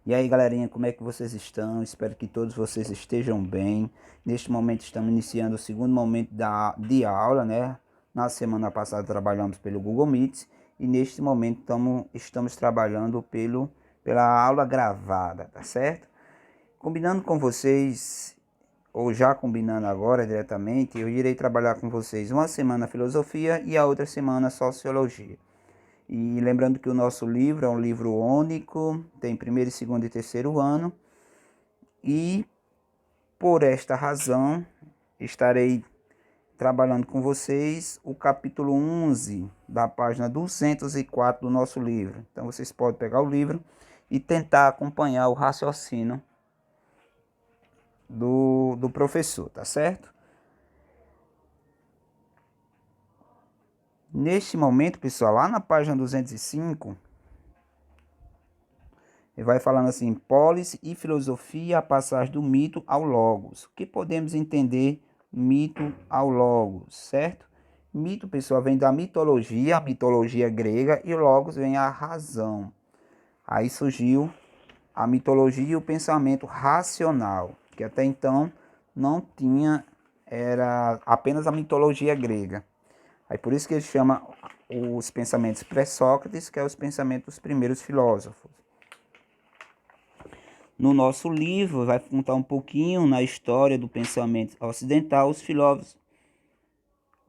E aí, galerinha, como é que vocês estão? Espero que todos vocês estejam bem. Neste momento estamos iniciando o segundo momento de aula, né? Na semana passada trabalhamos pelo Google Meet e neste momento estamos trabalhando pela aula gravada, tá certo? Combinando com vocês, ou já combinando agora diretamente, eu irei trabalhar com vocês uma semana filosofia e a outra semana sociologia. E lembrando que o nosso livro é um livro único, tem primeiro, segundo e terceiro ano. E por esta razão estarei trabalhando com vocês o capítulo 11 da página 204 do nosso livro. Então vocês podem pegar o livro e tentar acompanhar o raciocínio do professor, tá certo? Neste momento, pessoal, lá na página 205, ele vai falando assim: polis e filosofia, a passagem do mito ao logos. O que podemos entender mito ao logos, certo? Mito, pessoal, vem da mitologia, a mitologia grega, e logos vem a razão. Aí surgiu a mitologia e o pensamento racional, que até então não tinha, era apenas a mitologia grega. Aí por isso que ele chama os pensamentos pré-Sócrates, que é os pensamentos dos primeiros filósofos. No nosso livro, vai contar um pouquinho na história do pensamento ocidental, os filósofos.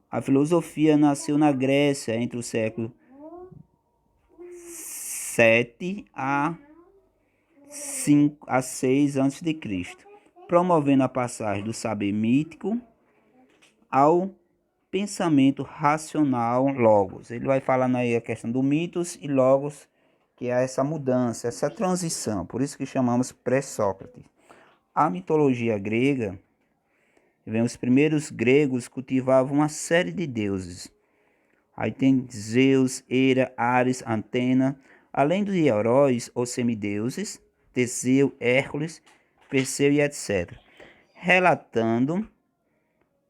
A filosofia nasceu na Grécia entre o século 7 a 6 a.C., promovendo a passagem do saber mítico ao pensamento racional logos. Ele vai falando aí a questão do mitos e logos, que é essa mudança, essa transição, por isso que chamamos pré-Sócrates. A mitologia grega, os primeiros gregos cultivavam uma série de deuses. Aí tem Zeus, Hera, Ares, Atena, além dos heróis ou semideuses, Teseu, Hércules, Perseu e etc. Relatando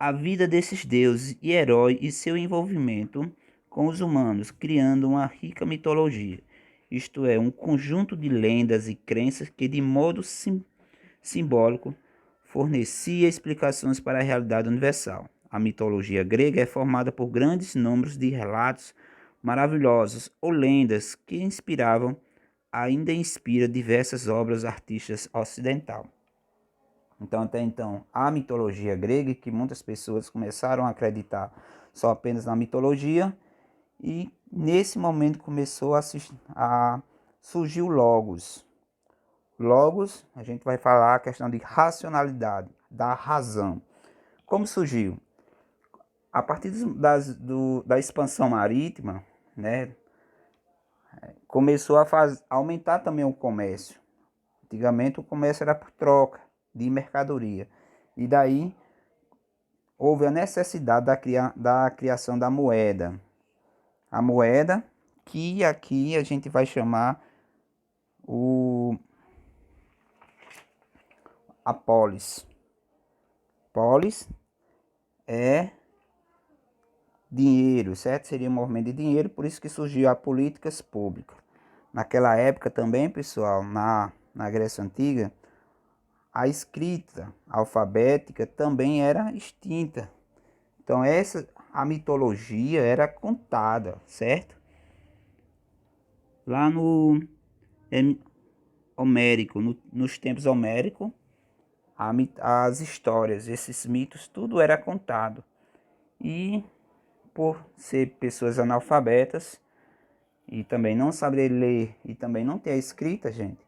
a vida desses deuses e heróis e seu envolvimento com os humanos, criando uma rica mitologia. Isto é, um conjunto de lendas e crenças que, de modo simbólico, fornecia explicações para a realidade universal. A mitologia grega é formada por grandes números de relatos maravilhosos ou lendas que ainda inspira diversas obras artísticas ocidentais. Então, até então, a mitologia grega, que muitas pessoas começaram a acreditar só apenas na mitologia, e nesse momento começou a surgir o Logos. Logos, a gente vai falar a questão de racionalidade, da razão. Como surgiu? A partir da expansão marítima, né, começou a aumentar também o comércio. Antigamente o comércio era por troca de mercadoria. E daí houve a necessidade da criação da moeda. A moeda que aqui a gente vai chamar a polis. Polis é dinheiro, certo? Seria um movimento de dinheiro, por isso que surgiu as políticas públicas. Naquela época também, pessoal, na Grécia Antiga, a escrita alfabética também era extinta. Então a mitologia era contada, certo? Lá no Homérico, nos tempos homéricos, as histórias, esses mitos, tudo era contado. E por ser pessoas analfabetas e também não saber ler e também não ter a escrita, gente,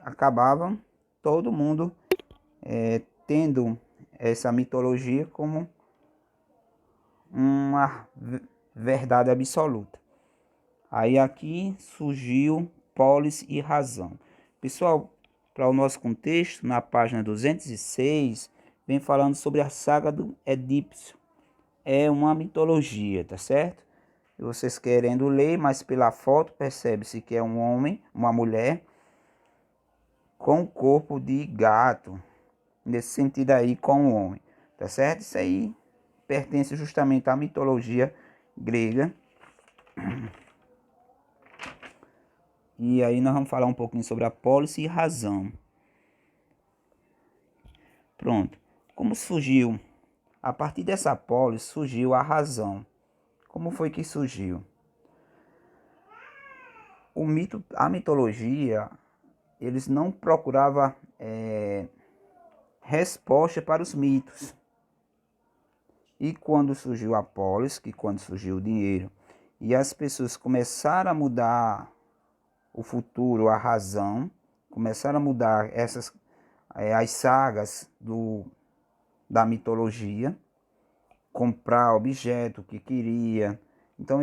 acabavam todo mundo tendo essa mitologia como uma verdade absoluta. Aí aqui surgiu polis e razão. Pessoal, para o nosso contexto, na página 206, vem falando sobre a saga do Edípcio. É uma mitologia, tá certo? E vocês querendo ler, mas pela foto percebe-se que é um homem, uma mulher, com o corpo de gato. Nesse sentido aí, com o homem, tá certo? Isso aí pertence justamente à mitologia grega. E aí nós vamos falar um pouquinho sobre a polis e razão. Pronto. Como surgiu? A partir dessa polis surgiu a razão. Como foi que surgiu? O mito, a mitologia, eles não procuravam resposta para os mitos. E quando surgiu a polis, que quando surgiu o dinheiro, e as pessoas começaram a mudar o futuro, a razão, começaram a mudar as sagas da mitologia, comprar objeto que queria. Então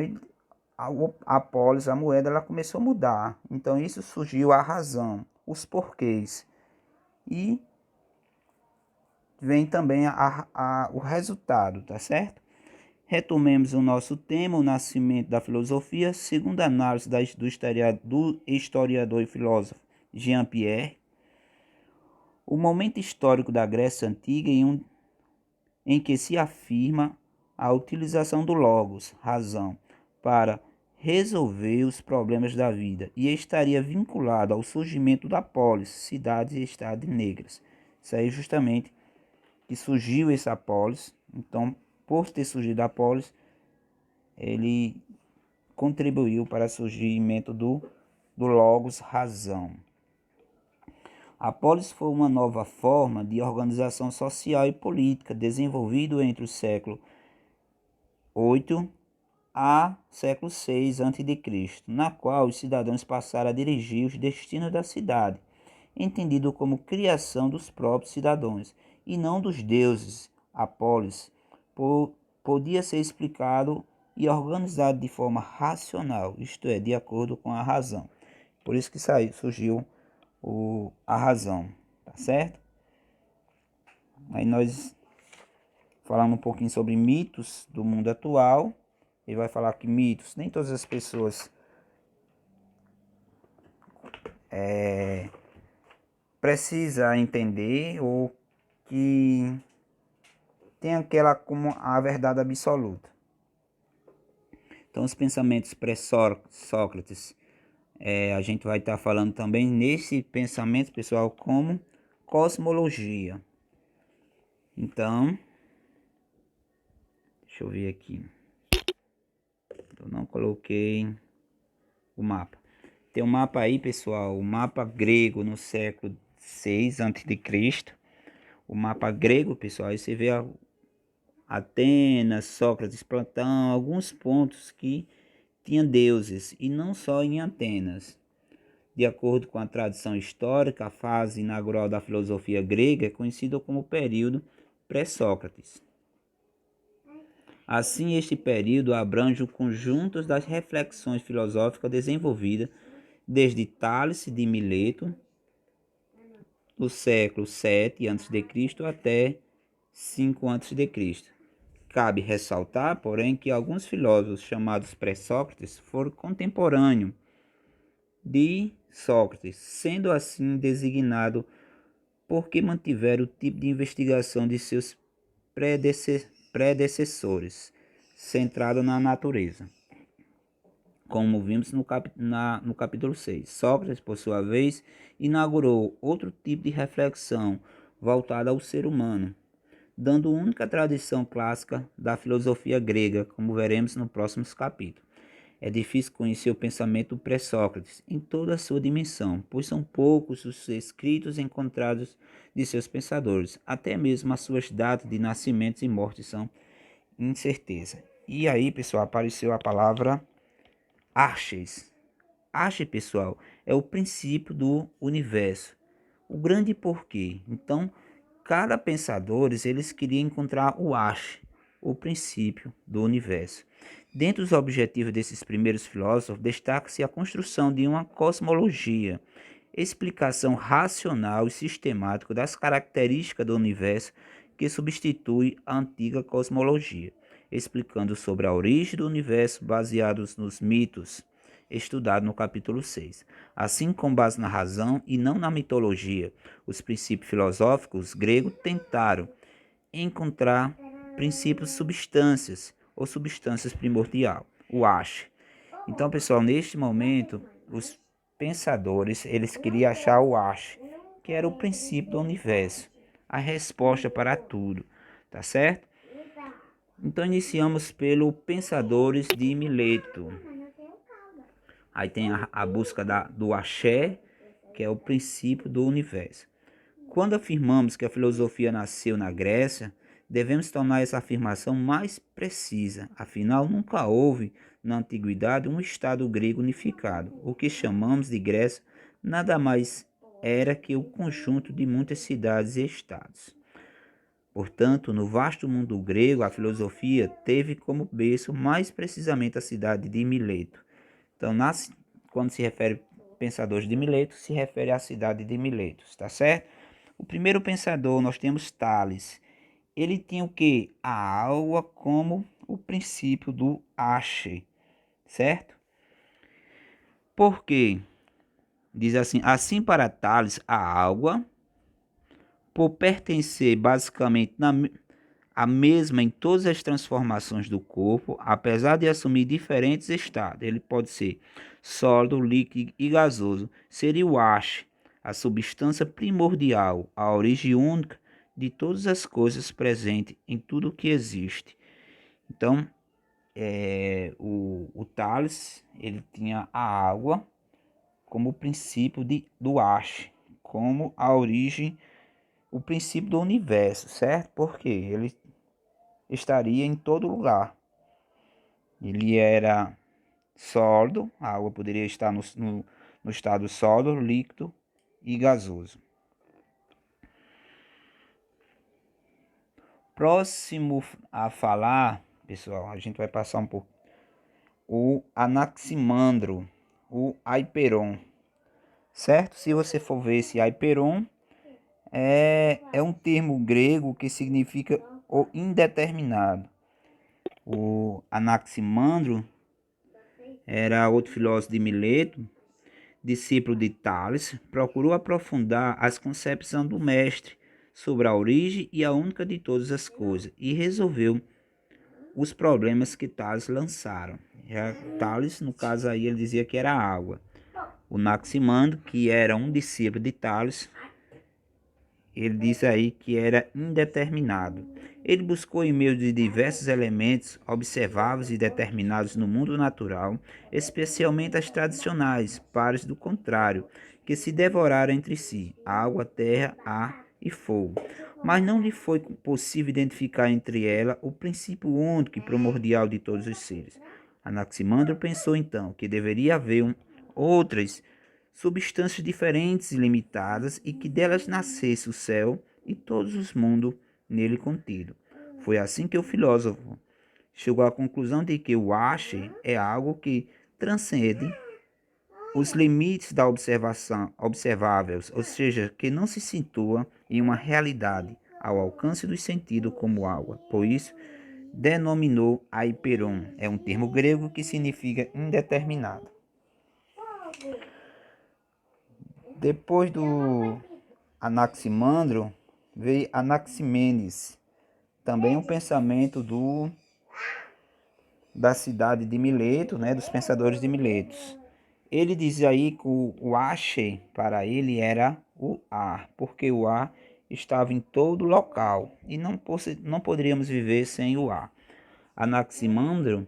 a polis, a moeda, ela começou a mudar. Então isso surgiu a razão, os porquês. E vem também o resultado, tá certo? Retomemos o nosso tema, o nascimento da filosofia, segundo a análise do historiador e filósofo Jean Pierre. O momento histórico da Grécia Antiga em que se afirma a utilização do logos, razão, para resolver os problemas da vida e estaria vinculado ao surgimento da polis, cidades e estados negras. Isso aí justamente que surgiu essa polis. Então, por ter surgido a polis, ele contribuiu para o surgimento do logos razão. A polis foi uma nova forma de organização social e política desenvolvida entre o século VIII a século VI a.C., na qual os cidadãos passaram a dirigir os destinos da cidade, entendido como criação dos próprios cidadãos e não dos deuses. A polis podia ser explicado e organizado de forma racional, isto é, de acordo com a razão. Por isso que surgiu a razão, tá certo? Aí nós falamos um pouquinho sobre mitos do mundo atual. Ele vai falar que mitos, nem todas as pessoas precisam entender ou que tem aquela como a verdade absoluta. Então, os pensamentos pré-Sócrates, a gente vai estar falando também nesse pensamento, pessoal, como cosmologia. Então, deixa eu ver aqui. Eu não coloquei o mapa. Tem um mapa aí, pessoal, o mapa grego no século 6 a.C. O mapa grego, pessoal, aí você vê Atenas, Sócrates, Platão, alguns pontos que tinha deuses, e não só em Atenas. De acordo com a tradição histórica, a fase inaugural da filosofia grega é conhecida como o período pré-Sócrates. Assim, este período abrange o conjunto das reflexões filosóficas desenvolvidas desde Tales de Mileto, do século 7 a.C. até 5 a.C. Cabe ressaltar, porém, que alguns filósofos chamados pré-Sócrates foram contemporâneos de Sócrates, sendo assim designado porque mantiveram o tipo de investigação de seus predecessores, centrado na natureza. Como vimos no capítulo 6. Sócrates, por sua vez, inaugurou outro tipo de reflexão voltada ao ser humano, dando única tradição clássica da filosofia grega, como veremos no próximo capítulo. É difícil conhecer o pensamento pré-Sócrates em toda a sua dimensão, pois são poucos os escritos encontrados de seus pensadores, até mesmo as suas datas de nascimento e morte são incerteza. E aí, pessoal, apareceu a palavra Arches. Arche, pessoal, é o princípio do universo, o grande porquê. Então, cada pensador, eles queriam encontrar o Arche, o princípio do universo. Dentre os objetivos desses primeiros filósofos, destaca-se a construção de uma cosmologia, explicação racional e sistemática das características do universo que substitui a antiga cosmologia, explicando sobre a origem do universo baseados nos mitos, estudado no capítulo 6. Assim, com base na razão e não na mitologia, os princípios filosóficos gregos tentaram encontrar princípios substâncias ou substâncias primordial, o Ache. Então, pessoal, neste momento, os pensadores, eles queriam achar o Ache, que era o princípio do universo, a resposta para tudo, tá certo? Então iniciamos pelo Pensadores de Mileto. Aí tem a busca do axé, que é o princípio do universo. Quando afirmamos que a filosofia nasceu na Grécia, devemos tornar essa afirmação mais precisa. Afinal, nunca houve na antiguidade um estado grego unificado. O que chamamos de Grécia nada mais era que o conjunto de muitas cidades e estados. Portanto, no vasto mundo grego, a filosofia teve como berço mais precisamente a cidade de Mileto. Então, quando se refere pensadores de Mileto, se refere à cidade de Mileto, está certo? O primeiro pensador, nós temos Tales. Ele tinha o que? A água como o princípio do ache, certo? Por quê? Diz assim para Tales, a água, por pertencer basicamente a mesma em todas as transformações do corpo, apesar de assumir diferentes estados. Ele pode ser sólido, líquido e gasoso. Seria o ache, a substância primordial, a origem única de todas as coisas presentes em tudo que existe. Então, o Tales, ele tinha a água como o princípio do ache, como a origem, o princípio do universo, certo? Porque ele estaria em todo lugar. Ele era sólido, a água poderia estar no estado sólido, líquido e gasoso. Próximo a falar, pessoal, a gente vai passar um pouco. O Anaximandro, o Aiperon, certo? Se você for ver esse Aiperon, é um termo grego que significa o indeterminado. O Anaximandro era outro filósofo de Mileto, discípulo de Tales, procurou aprofundar as concepções do mestre sobre a origem e a única de todas as coisas e resolveu os problemas que Tales lançaram. Já Tales, no caso aí, ele dizia que era a água. O Anaximandro, que era um discípulo de Tales, ele disse aí que era indeterminado. Ele buscou em meio de diversos elementos observáveis e determinados no mundo natural, especialmente as tradicionais, pares do contrário, que se devoraram entre si, água, terra, ar e fogo. Mas não lhe foi possível identificar entre elas o princípio único e primordial de todos os seres. Anaximandro pensou então que deveria haver outras substâncias diferentes e limitadas, e que delas nascesse o céu e todos os mundos nele contido. Foi assim que o filósofo chegou à conclusão de que o ache é algo que transcende os limites da observação observáveis, ou seja, que não se situa em uma realidade ao alcance dos sentidos como água. Por isso, denominou aiperon. É um termo grego que significa indeterminado. Depois do Anaximandro, veio Anaximenes, também um pensamento da cidade de Mileto, né, dos pensadores de Miletos. Ele diz aí que o ache para ele era o ar, porque o ar estava em todo local e não poderíamos viver sem o ar. Anaximandro,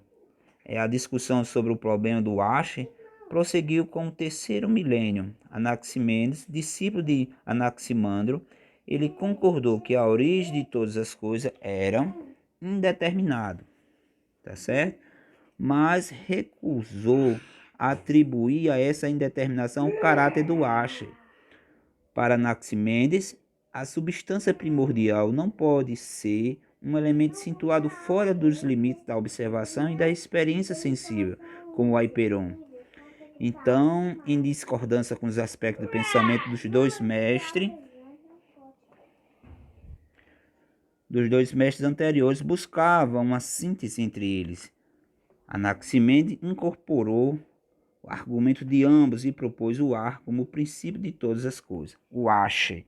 a discussão sobre o problema do ache, prosseguiu com o terceiro milênio. Anaximenes, discípulo de Anaximandro, ele concordou que a origem de todas as coisas era indeterminado, tá certo? Mas recusou atribuir a essa indeterminação o caráter do ache. Para Anaximenes, a substância primordial não pode ser um elemento situado fora dos limites da observação e da experiência sensível, como o Aiperon. Então, em discordância com os aspectos do pensamento dos dois mestres anteriores, buscava uma síntese entre eles. Anaximenes incorporou o argumento de ambos e propôs o ar como o princípio de todas as coisas, o ache,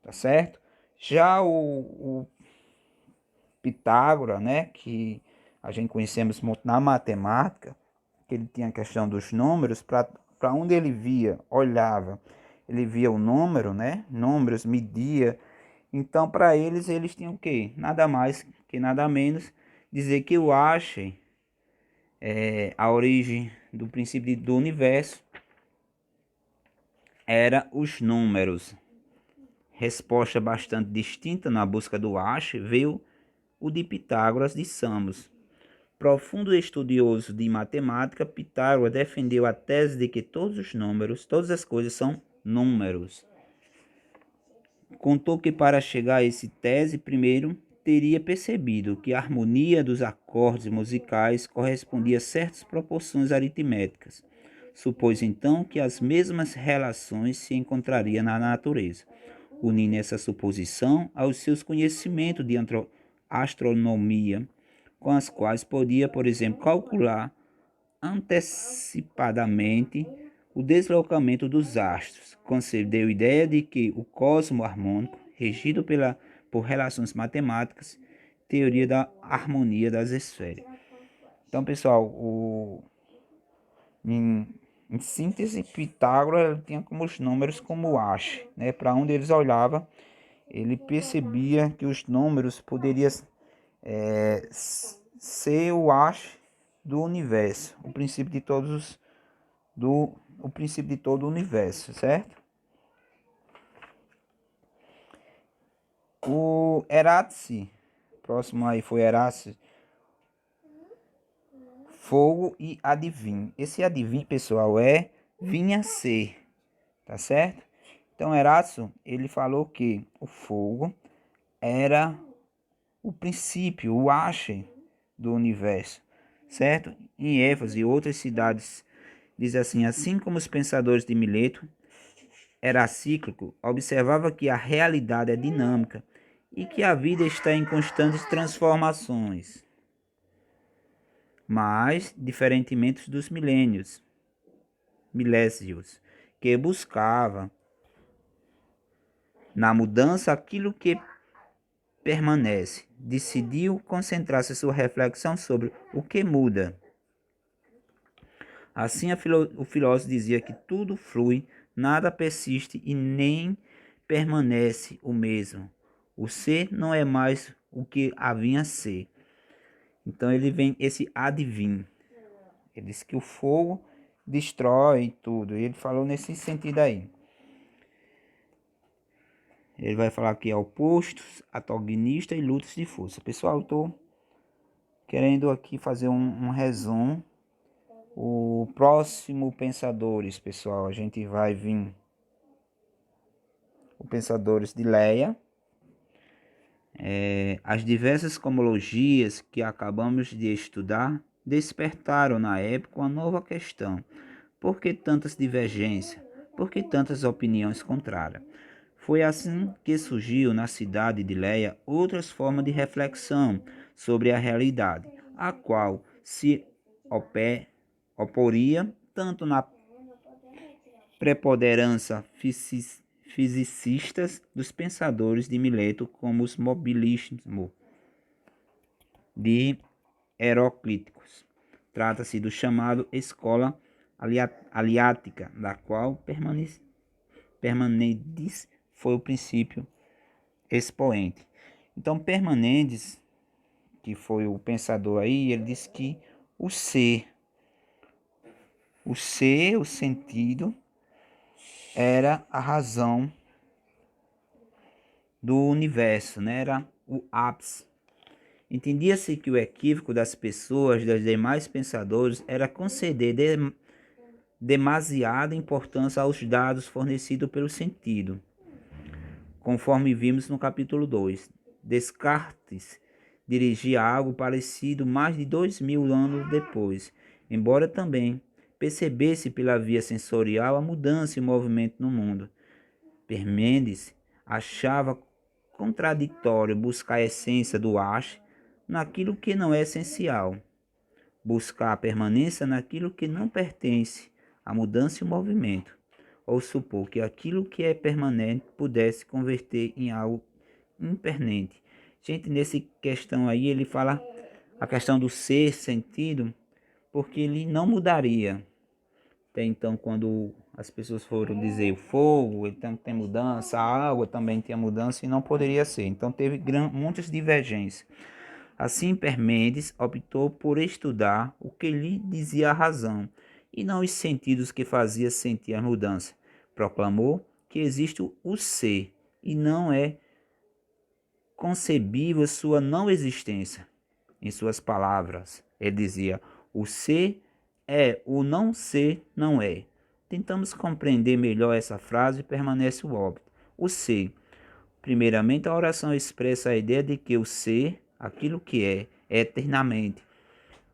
tá certo? Já o Pitágoras, né, que a gente conhecemos muito na matemática, que ele tinha a questão dos números, para para onde ele via, olhava, ele via o número, né? Números, media. Então, para eles tinham o quê? Nada mais que nada menos dizer que o Ache é a origem do princípio do universo era os números. Resposta bastante distinta na busca do Ache veio o de Pitágoras de Samos. Profundo estudioso de matemática, Pitágoras defendeu a tese de que todos os números, todas as coisas são números. Contou que para chegar a essa tese, primeiro teria percebido que a harmonia dos acordes musicais correspondia a certas proporções aritméticas. Supôs então que as mesmas relações se encontrariam na natureza, unindo essa suposição aos seus conhecimentos de astronomia, com as quais podia, por exemplo, calcular antecipadamente o deslocamento dos astros. Concedeu a ideia de que o cosmo harmônico, regido por relações matemáticas, teoria da harmonia das esferas. Então, pessoal, em síntese, Pitágoras tinha como os números como haste, né? Para onde eles olhavam, ele percebia que os números poderiam ser o haste do universo, o princípio de o princípio de todo o universo, certo? O Eratse, próximo aí foi Eratse, fogo e adivinho. Esse adivinho, pessoal, é vinha ser, tá certo? Então, Eratse, ele falou que o fogo era o princípio, o ache do universo, certo? Em Éfeso e outras cidades, diz assim como os pensadores de Mileto, era cíclico, observava que a realidade é dinâmica e que a vida está em constantes transformações. Mas, diferentemente dos milésios, que buscava na mudança aquilo que permanece, decidiu concentrar-se sua reflexão sobre o que muda. Assim, o filósofo dizia que tudo flui, nada persiste e nem permanece o mesmo. O ser não é mais o que havia ser. Então ele vem esse adivinho. Ele diz que o fogo destrói tudo. E ele falou nesse sentido aí. Ele vai falar aqui opostos, antagonista e lutas de força. Pessoal, eu estou querendo aqui fazer um resumo. O próximo Pensadores, pessoal, a gente vai vir o Pensadores de Leia. As diversas cosmologias que acabamos de estudar despertaram na época uma nova questão. Por que tantas divergências? Por que tantas opiniões contrárias? Foi assim que surgiu na cidade de Leia outras formas de reflexão sobre a realidade, a qual se oporia tanto na preponderância fisicistas dos pensadores de Mileto como os mobilismo de Heroclíticos. Trata-se do chamado escola aliática, da qual Parmênides foi o princípio expoente. Então, Parmênides, que foi o pensador aí, ele disse que o ser, o sentido, era a razão do universo, né? Era o ápice. Entendia-se que o equívoco das pessoas, dos demais pensadores, era conceder demasiada importância aos dados fornecidos pelo sentido, conforme vimos no capítulo 2. Descartes dirigia algo parecido mais de 2000 anos depois, embora também percebesse pela via sensorial a mudança e o movimento no mundo. Parmênides achava contraditório buscar a essência do ache naquilo que não é essencial, buscar a permanência naquilo que não pertence à mudança e ao movimento, ou supor que aquilo que é permanente pudesse converter em algo impermanente. Gente, nessa questão aí ele fala a questão do ser sentido, porque ele não mudaria. Até então, quando as pessoas foram dizer o fogo, então tem mudança, a água também tem mudança e não poderia ser. Então teve muitas divergências. Assim, Parmênides optou por estudar o que lhe dizia a razão e não os sentidos que fazia sentir a mudança. Proclamou que existe o ser e não é concebível sua não existência. Em suas palavras, ele dizia: o ser é, o não ser não é. Tentamos compreender melhor essa frase e permanece o óbvio. O ser. Primeiramente, a oração expressa a ideia de que o ser, aquilo que é eternamente,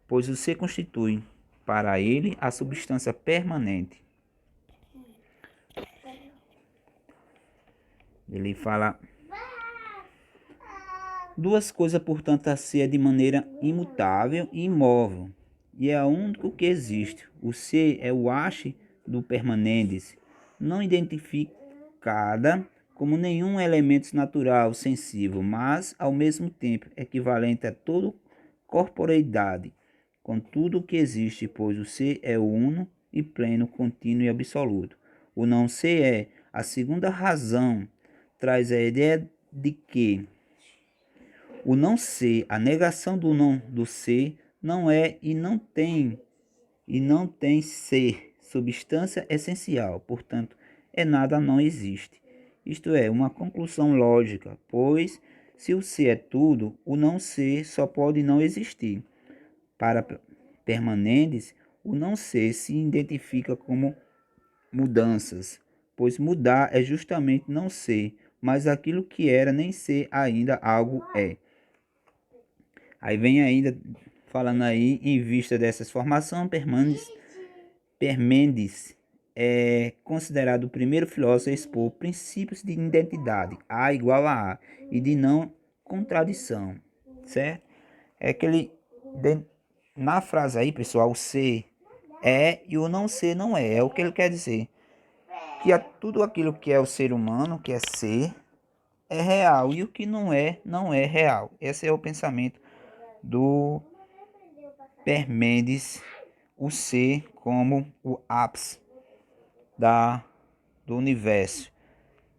pois o ser constitui, para ele, a substância permanente. Ele fala: duas coisas, portanto, a ser é de maneira imutável e imóvel, e é o único que existe. O ser é o haste do permanentes, não identificada como nenhum elemento natural, sensível, mas, ao mesmo tempo, equivalente a toda corporeidade, com tudo o que existe, pois o ser é o uno e pleno, contínuo e absoluto. O não ser é a segunda razão, traz a ideia de que o não ser, a negação do não do ser, não é e não tem ser, substância essencial, portanto, é nada não existe. Isto é, uma conclusão lógica, pois se o ser é tudo, o não ser só pode não existir. Para Parmênides, o não ser se identifica como mudanças, pois mudar é justamente não ser, mas aquilo que era nem ser ainda algo é. Aí vem ainda falando aí, em vista dessas formações, Parmênides é considerado o primeiro filósofo a expor princípios de identidade, A igual a A, e de não contradição, certo? É que ele, na frase aí, pessoal, o ser é e o não ser não é. É o que ele quer dizer. Que tudo aquilo que é o ser humano, que é ser, é real. E o que não é, não é real. Esse é o pensamento do Parmênides, o ser como o ápice do universo,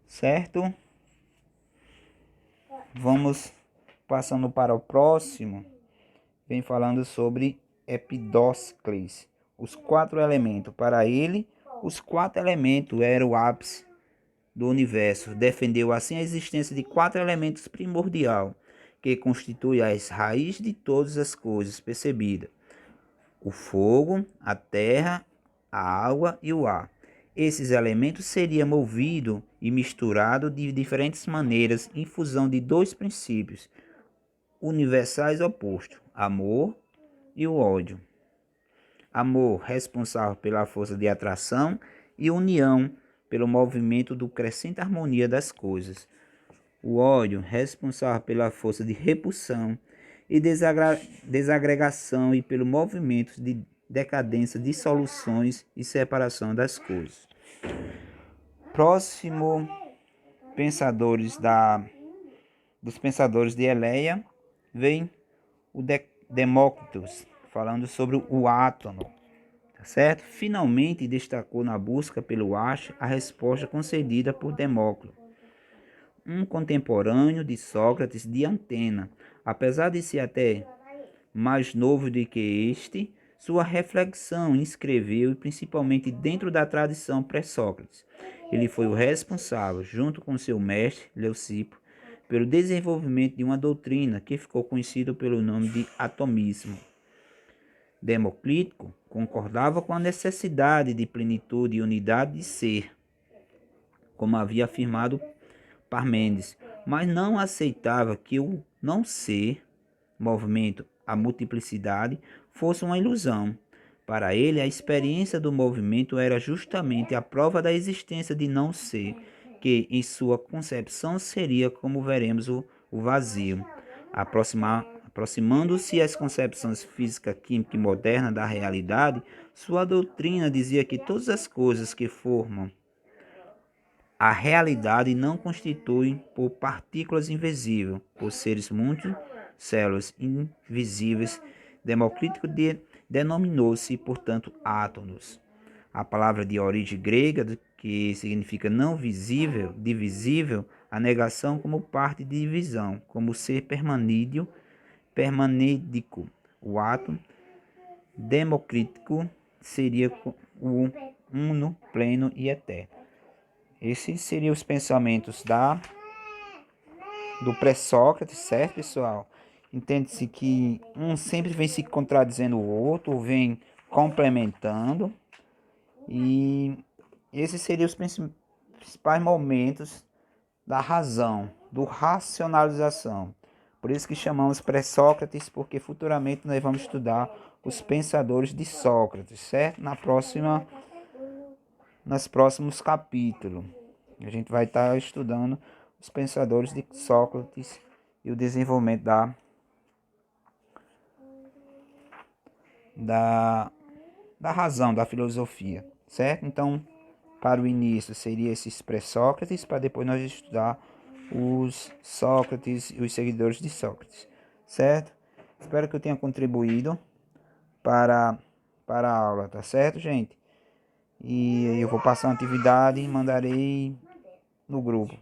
certo? Vamos passando para o próximo, vem falando sobre Empedocles, os quatro elementos. Para ele, os quatro elementos eram o ápice do universo. Defendeu assim a existência de quatro elementos primordiais, que constituem as raízes de todas as coisas percebidas: o fogo, a terra, a água e o ar. Esses elementos seriam movidos e misturados de diferentes maneiras em função de dois princípios universais opostos: amor e o ódio. Amor responsável pela força de atração e união pelo movimento do crescente harmonia das coisas. O ódio responsável pela força de repulsão e desagregação e pelo movimento de decadência, dissoluções e separação das coisas. Próximo pensadores dos pensadores de Eleia vem o Demócritos, falando sobre o átomo, tá certo? Finalmente destacou na busca pelo acho a resposta concedida por Demócrito, um contemporâneo de Sócrates de Antena. Apesar de ser até mais novo do que este, sua reflexão inscreveu principalmente dentro da tradição pré-Sócrates. Ele foi o responsável, junto com seu mestre Leucipo, pelo desenvolvimento de uma doutrina que ficou conhecida pelo nome de atomismo. Democlítico concordava com a necessidade de plenitude e unidade de ser, como havia afirmado Parmênides, mas não aceitava que o não ser, movimento, a multiplicidade, fosse uma ilusão. Para ele, a experiência do movimento era justamente a prova da existência de não ser, que em sua concepção seria, como veremos, o vazio. Aproximando-se às concepções física, química e moderna da realidade, sua doutrina dizia que todas as coisas que formam a realidade não constituem por partículas invisíveis, por seres muito células invisíveis. Demócrito denominou-se, portanto, átomos. a palavra de origem grega, que significa não visível, divisível, a negação como parte de divisão, como ser permanídeo, permanídico. O ato democrítico seria o uno, pleno e eterno. Esses seriam os pensamentos do pré-Sócrates, certo, pessoal? Entende-se que um sempre vem se contradizendo o outro, ou vem complementando, e esses seriam os principais momentos da razão, do racionalização. Por isso que chamamos pré-Sócrates, porque futuramente nós vamos estudar os pensadores de Sócrates, certo? Nos próximos capítulos. A gente vai estar estudando os pensadores de Sócrates e o desenvolvimento da razão, da filosofia, certo? Então, para o início seria esses pré-Sócrates, para depois nós estudar os Sócrates e os seguidores de Sócrates, certo? Espero que eu tenha contribuído para, para a aula, tá certo, gente? E eu vou passar uma atividade e mandarei no grupo.